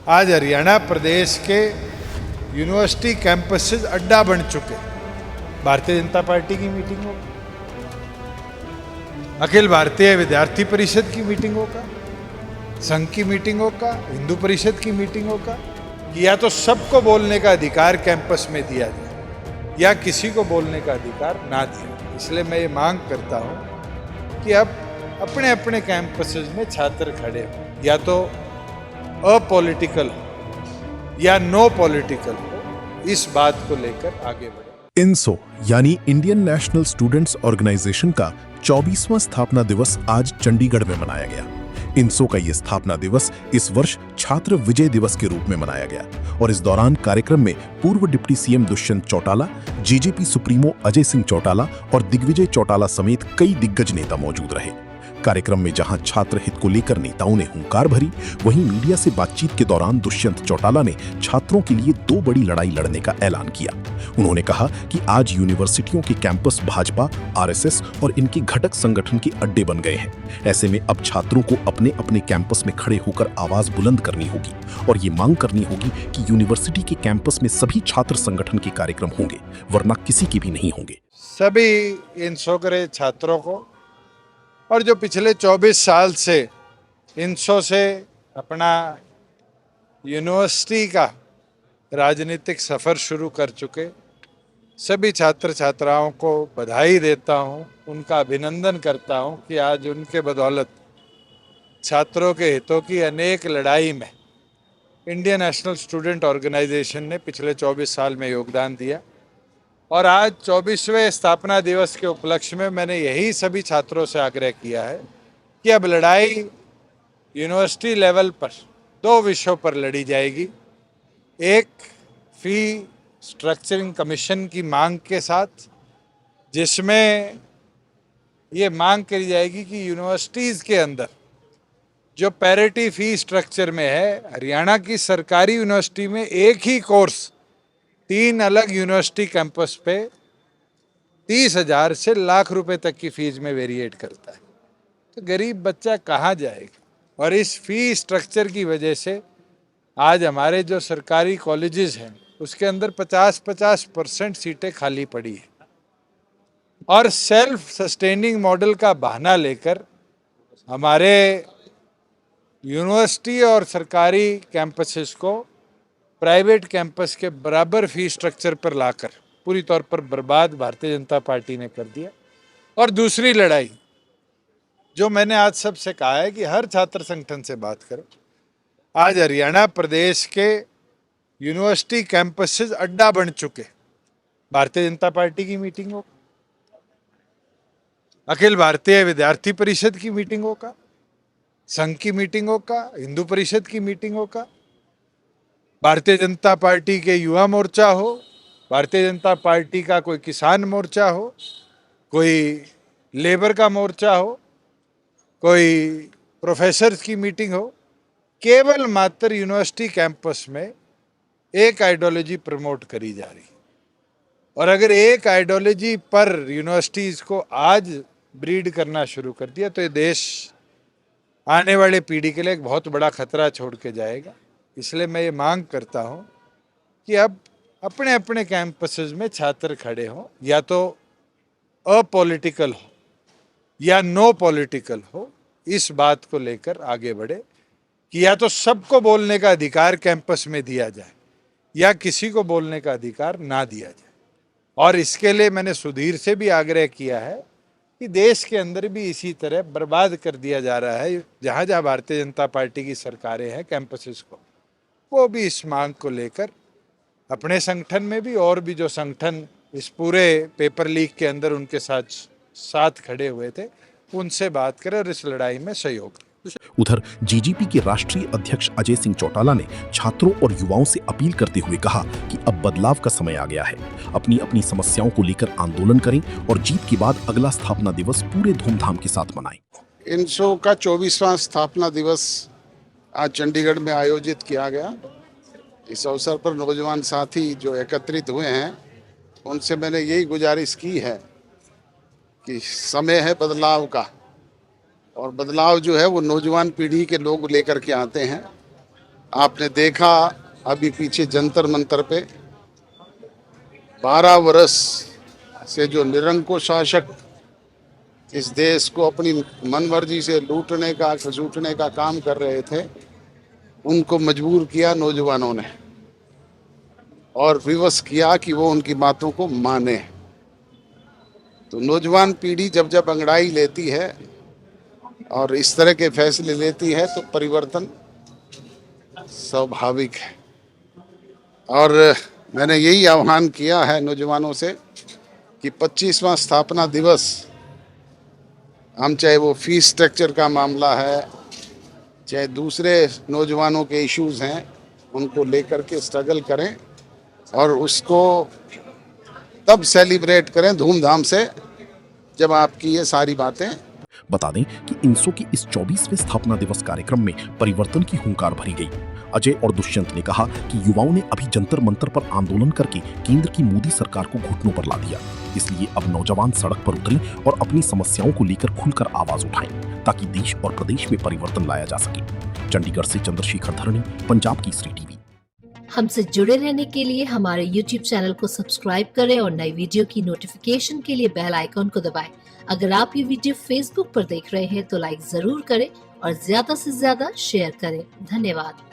आज हरियाणा प्रदेश के university campuses अड्डा बन चुके। भारतीय जनता पार्टी की मीटिंग होगी, अखिल भारतीय विद्यार्थी परिषद की मीटिंग होगा, संघ की मीटिंग होगा, हिंदू परिषद की मीटिंग होगा। या तो सबको बोलने का अधिकार कैंपस में दिया जाए या किसी को बोलने का अधिकार ना दिया। इसलिए मैं ये मांग करता हूँ कि अब अपने अपने कैंपसेस में छात्र खड़े हो, या तो अपॉलिटिकल हो या नो पॉलिटिकल हो, इस बात को लेकर आगे बढ़े। इनसो यानी इंडियन नेशनल स्टूडेंट्स ऑर्गेनाइजेशन का 24वां स्थापना दिवस आज चंडीगढ़ में मनाया गया। इनसो का ये स्थापना दिवस इस वर्ष छात्र विजय दिवस के रूप में मनाया गया और इस दौरान कार्यक्रम में पूर्व deputy CM Dushyant Chautala, JJP supremo Ajay Singh Chautala और दिग्विजय चौटाला समेत कई दिग्गज नेता मौजूद रहे। कार्यक्रम में जहां छात्र हित को लेकर नेताओं ने हुंकार भरी, वहीं मीडिया से बातचीत के दौरान दुष्यंत चौटाला ने छात्रों के लिए 2 बड़ी लड़ाई लड़ने का ऐलान किया। उन्होंने कहा कि आज यूनिवर्सिटियों के कैंपस भाजपा, आरएसएस और इनके घटक संगठन के अड्डे बन गए हैं। ऐसे में अब छात्रों को अपने अपने कैंपस में खड़े होकर आवाज बुलंद करनी होगी और ये मांग करनी होगी कि यूनिवर्सिटी के कैंपस में सभी छात्र संगठन के कार्यक्रम होंगे, वरना किसी के भी नहीं होंगे। सभी इनसो के छात्रों को और जो पिछले 24 साल से इनसो से अपना यूनिवर्सिटी का राजनीतिक सफ़र शुरू कर चुके सभी छात्र छात्राओं को बधाई देता हूं, उनका अभिनंदन करता हूं कि आज उनके बदौलत छात्रों के हितों की अनेक लड़ाई में इंडियन नेशनल स्टूडेंट ऑर्गेनाइजेशन ने पिछले 24 साल में योगदान दिया। और आज 24वें स्थापना दिवस के उपलक्ष्य में मैंने यही सभी छात्रों से आग्रह किया है कि अब लड़ाई यूनिवर्सिटी लेवल पर 2 विषयों पर लड़ी जाएगी। एक, फी स्ट्रक्चरिंग कमीशन की मांग के साथ, जिसमें ये मांग करी जाएगी कि यूनिवर्सिटीज़ के अंदर जो पैरिटी फी स्ट्रक्चर में है, हरियाणा की सरकारी यूनिवर्सिटी में एक ही कोर्स 3 अलग यूनिवर्सिटी कैंपस पे 30,000 से लाख रुपए तक की फीस में वेरिएट करता है। तो गरीब बच्चा कहाँ जाएगा? और इस फी स्ट्रक्चर की वजह से आज हमारे जो सरकारी कॉलेजेस हैं उसके अंदर 50-50% सीटें खाली पड़ी हैं और सेल्फ सस्टेनिंग मॉडल का बहाना लेकर हमारे यूनिवर्सिटी और सरकारी कैंपसेस को प्राइवेट कैंपस के बराबर फी स्ट्रक्चर पर लाकर पूरी तौर पर बर्बाद भारतीय जनता पार्टी ने कर दिया। और दूसरी लड़ाई जो मैंने आज सबसे कहा है कि हर छात्र संगठन से बात करो, आज हरियाणा प्रदेश के यूनिवर्सिटी कैंपसेस अड्डा बन चुके। भारतीय जनता पार्टी की मीटिंग हो, अखिल भारतीय विद्यार्थी परिषद की मीटिंग होगा, संघ की मीटिंग होगा, हिंदू परिषद की मीटिंग होगा, भारतीय जनता पार्टी के युवा मोर्चा हो, भारतीय जनता पार्टी का कोई किसान मोर्चा हो, कोई लेबर का मोर्चा हो, कोई प्रोफेसर्स की मीटिंग हो, केवल मात्र यूनिवर्सिटी कैंपस में एक आइडियोलॉजी प्रमोट करी जा रही। और अगर एक आइडियोलॉजी पर यूनिवर्सिटीज़ को आज ब्रीड करना शुरू कर दिया तो ये देश आने वाले पीढ़ी के लिए एक बहुत बड़ा खतरा छोड़ के जाएगा। इसलिए मैं ये मांग करता हूँ कि अब अपने अपने कैंपसेस में छात्र खड़े हों, या तो अपॉलिटिकल हो या नो पॉलिटिकल हो, इस बात को लेकर आगे बढ़े कि या तो सबको बोलने का अधिकार कैंपस में दिया जाए या किसी को बोलने का अधिकार ना दिया जाए। और इसके लिए मैंने सुधीर से भी आग्रह किया है कि देश के अंदर भी इसी तरह बर्बाद कर दिया जा रहा है। जहाँ जहाँ भारतीय जनता पार्टी की सरकारें हैं कैंपसेस को, वो भी इस मांग को लेकर अपने संगठन में भी और भी जो संगठन इस पूरे पेपर लीक के अंदर उनके साथ खड़े हुए थे, उनसे बात करें और इस लड़ाई में सहयोग करें। उधर जेजेपी के राष्ट्रीय अध्यक्ष अजय सिंह चौटाला ने छात्रों और युवाओं से अपील करते हुए कहा कि अब बदलाव का समय आ गया है, अपनी अपनी समस्याओं को लेकर आंदोलन करें और जीत के बाद अगला स्थापना दिवस पूरे धूमधाम के साथ मनाएं। इनसो का 24वां स्थापना दिवस आज चंडीगढ़ में आयोजित किया गया। इस अवसर पर नौजवान साथी जो एकत्रित हुए हैं उनसे मैंने यही गुजारिश की है कि समय है बदलाव का, और बदलाव जो है वो नौजवान पीढ़ी के लोग लेकर के आते हैं। आपने देखा अभी पीछे जंतर मंतर पे 12 वर्ष से जो निरंकुश शासक इस देश को अपनी मनमर्जी से लूटने का खसूटने का काम कर रहे थे, उनको मजबूर किया नौजवानों ने और विवश किया कि वो उनकी बातों को माने। तो नौजवान पीढ़ी जब जब अंगड़ाई लेती है और इस तरह के फैसले लेती है तो परिवर्तन स्वाभाविक है। और मैंने यही आह्वान किया है नौजवानों से कि 25वां स्थापना दिवस, हम चाहे वो फीस स्ट्रक्चर का मामला है, चाहे दूसरे नौजवानों के इश्यूज हैं, उनको लेकर के स्ट्रगल करें और उसको तब सेलिब्रेट करें धूमधाम से जब आपकी ये सारी बातें। बता दें कि इनसो की इस 24वें स्थापना दिवस कार्यक्रम में परिवर्तन की हुंकार भरी गई। अजय और दुष्यंत ने कहा कि युवाओं ने अभी जंतर मंतर पर आंदोलन करके केंद्र की मोदी सरकार को घुटनों पर ला दिया, इसलिए अब नौजवान सड़क पर उतरें और अपनी समस्याओं को लेकर खुलकर आवाज उठाएं ताकि देश और प्रदेश में परिवर्तन लाया जा सके। चंडीगढ़ से चंद्रशेखर धरणी, पंजाब केसरी टीवी। हमसे जुड़े रहने के लिए हमारे YouTube चैनल को सब्सक्राइब करें और नई वीडियो की नोटिफिकेशन के लिए बेल आइकॉन को दबाएं। अगर आप ये वीडियो Facebook पर देख रहे हैं तो लाइक जरूर करें और ज्यादा से ज्यादा शेयर करें। धन्यवाद।